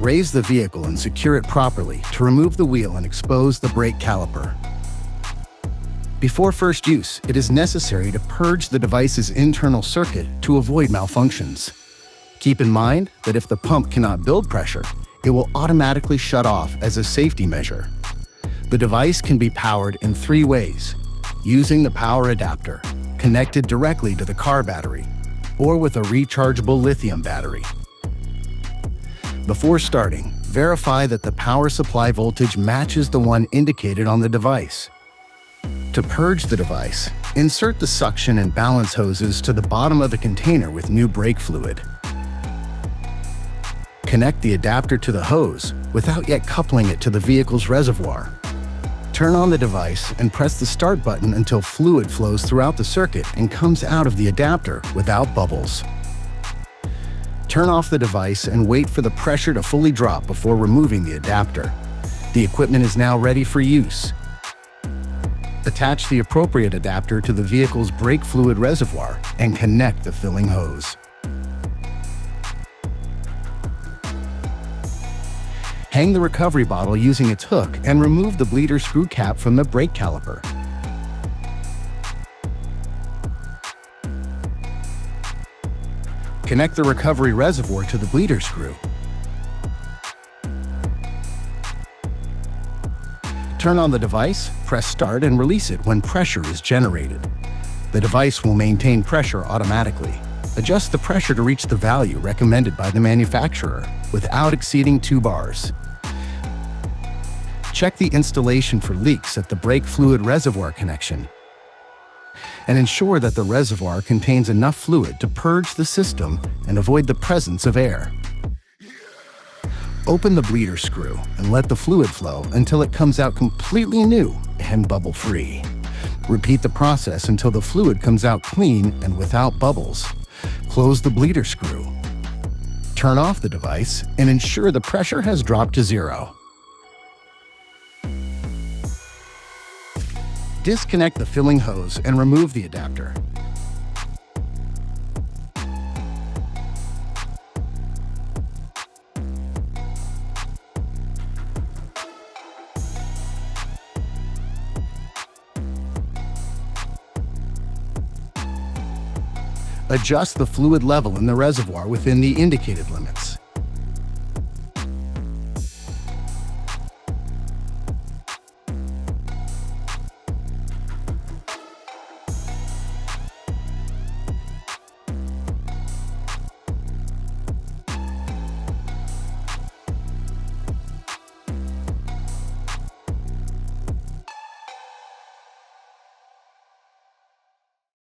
Raise the vehicle and secure it properly to remove the wheel and expose the brake caliper. Before first use, it is necessary to purge the device's internal circuit to avoid malfunctions. Keep in mind that if the pump cannot build pressure, it will automatically shut off as a safety measure. The device can be powered in 3 ways: using the power adapter, connected directly to the car battery, or with a rechargeable lithium battery. Before starting, verify that the power supply voltage matches the one indicated on the device. To purge the device, insert the suction and balance hoses to the bottom of the container with new brake fluid. Connect the adapter to the hose without yet coupling it to the vehicle's reservoir. Turn on the device and press the start button until fluid flows throughout the circuit and comes out of the adapter without bubbles. Turn off the device and wait for the pressure to fully drop before removing the adapter. The equipment is now ready for use. Attach the appropriate adapter to the vehicle's brake fluid reservoir and connect the filling hose. Hang the recovery bottle using its hook and remove the bleeder screw cap from the brake caliper. Connect the recovery reservoir to the bleeder screw. Turn on the device, press start, and release it when pressure is generated. The device will maintain pressure automatically. Adjust the pressure to reach the value recommended by the manufacturer without exceeding 2 bars. Check the installation for leaks at the brake fluid reservoir connection and ensure that the reservoir contains enough fluid to purge the system and avoid the presence of air. Open the bleeder screw and let the fluid flow until it comes out completely new and bubble-free. Repeat the process until the fluid comes out clean and without bubbles. Close the bleeder screw. Turn off the device and ensure the pressure has dropped to 0. Disconnect the filling hose and remove the adapter. Adjust the fluid level in the reservoir within the indicated limits.